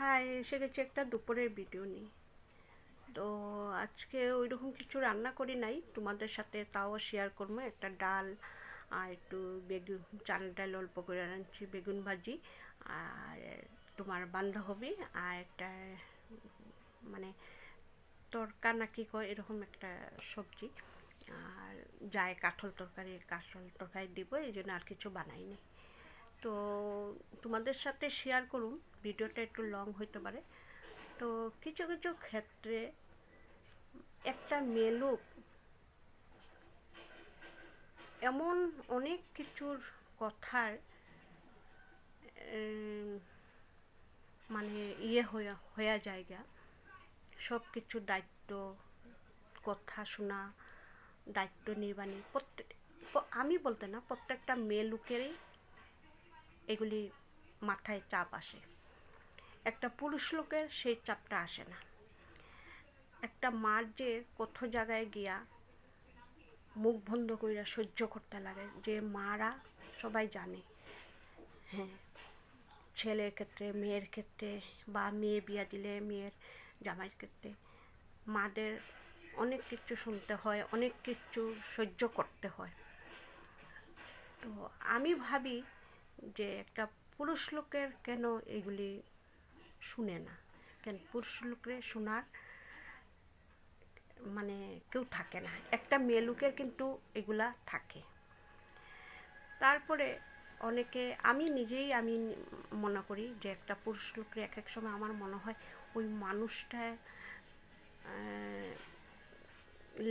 High, এসে গেছি একটা দুপুরের ভিডিও নিয়ে। তো আজকে ওইরকম কিছু রান্না করি নাই, তোমাদের সাথে তাও শেয়ার করবো। একটা ডাল আর একটু বেগুন, চালের ডাল অল্প করে রাঁধছি, বেগুন ভাজি আর তোমার বাঁধাকপি আর একটা মানে তরকা নাকি কয় এরকম একটা সবজি। আর যায় কাঠল তরকারি দিব, এই জন্য আর কিছু বানাইনি। তো তোমাদের সাথে শেয়ার করুন, ভিডিওটা একটু লং হইতে পারে। তো কিছু কিছু ক্ষেত্রে একটা মেয়ে এমন অনেক কিছুর কথার মানে হয়ে জায়গা, সব কিছু দায়িত্ব কথা শোনা, দায়িত্ব নির্বাণী আমি বলতে না, প্রত্যেকটা মেয়ে লোকেরই এগুলি মাথায় চাপ আসে। একটা পুরুষ লোকের সেই চাপটা আসে না। একটা মার যে কত জায়গায় গিয়া মুখ বন্ধ কইরা সহ্য করতে লাগে, যে মারা সবাই জানে। হ্যাঁ, ছেলের ক্ষেত্রে, মেয়ের ক্ষেত্রে, বা মেয়ে বিয়া দিলে মেয়ের জামাইয়ের ক্ষেত্রে মাদের অনেক কিছু শুনতে হয়, অনেক কিছু সহ্য করতে হয়। তো আমি ভাবি যে একটা পুরুষ লোকের কেন এগুলি শুনে না, কেন পুরুষ লোকের শোনার মানে কেউ থাকে না। একটা মেয়ে লোকের কিন্তু এগুলা থাকে। তারপরে অনেকে, আমি নিজেই মনে করি যে একটা পুরুষ লোকের এক এক সময় আমার মনে হয় ওই মানুষটা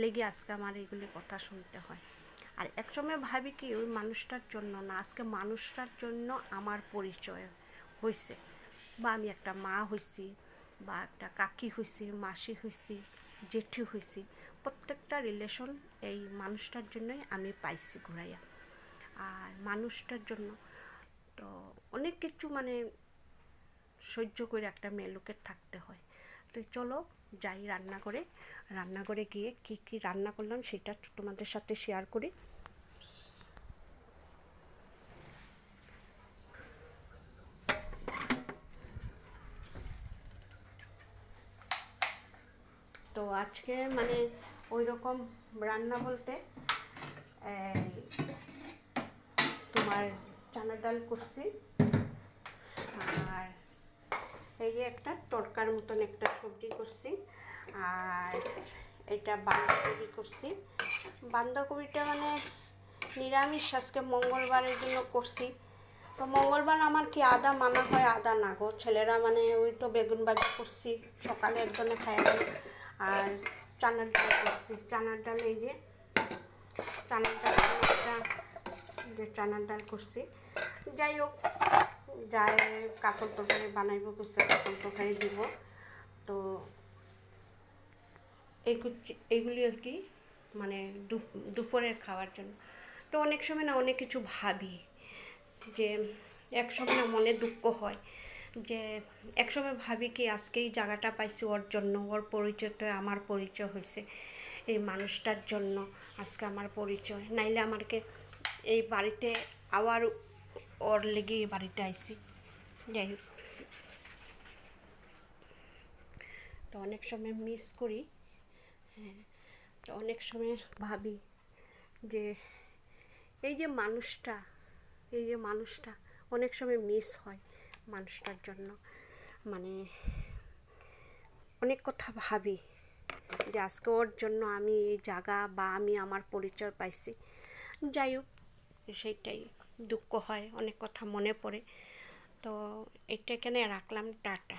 লেগে আজকে আমার এগুলি কথা শুনতে হয়। আর এক সময় ভাবি কি ওই মানুষটার জন্য না, আজকে মানুষটার জন্য আমার পরিচয় হয়েছে, বা আমি একটা মা হয়েছি, বা একটা কাকি হয়েছি, মাসি হয়েছি, জেঠি হয়েছি। প্রত্যেকটা রিলেশন এই মানুষটার জন্যই আমি পাইছি ঘুরাইয়া। আর মানুষটার জন্য তো অনেক কিছু সহ্য করে একটা মেয়ে লোকের থাকতে হয়। তো চলো যাই রান্নাঘরে গিয়ে কি কি রান্না করলাম সেটা তোমাদের সাথে শেয়ার করি। তো আজকে ওই রকম রান্না বলতে তোমার চানা ডাল করছি, আর এই যে একটা তরকার মতন একটা সবজি করছি, আর এটা বাঁধাকপি করছি। বাঁধাকপিটা নিরামিষ, আজকে মঙ্গলবারের জন্য করছি। তো মঙ্গলবার আমার কি আদা মানা হয়? আদা না গো, ছেলেরা ওই তো বেগুন ভাজি করছি, সকালে একজনে খায় গেল। আর চানার ডাল করছি, চানার ডাল এই যে চানার ডাল, একটা যে চানার ডাল করছি। যাই হোক, যাই কাতল তরকারি বানাইব কিছু, কাতল তরকারি দিব। তো এইগুলি আর কি দুপুরের খাওয়ার জন্য। তো অনেক সময় না অনেক কিছু ভাবি, যে এক সময় না মনে দুঃখ হয়, যে এক সময় ভাবি কি আজকে এই জায়গাটা পাইছি ওর জন্য, ওর পরিচয়টা আমার পরিচয় হয়েছে এই মানুষটার জন্য। আজকে আমার পরিচয়, নাইলে আমাকে এই বাড়িতে আবার ওর লেগে এই বাড়িতে আইছি। যাই হোক, তো অনেক সময় মিস করি। হ্যাঁ, তো অনেক সময় ভাবি যে এই যে মানুষটা অনেক সময় মিস হয় মানুষটার জন্য। অনেক কথা ভাবি যে আজকে ওর জন্য আমি এই জায়গা বা আমি আমার পরিচয় পাইছি। যাই হোক, সেইটাই দুঃখ হয়, অনেক কথা মনে পড়ে। তো এটা এখানে রাখলাম, টাটা।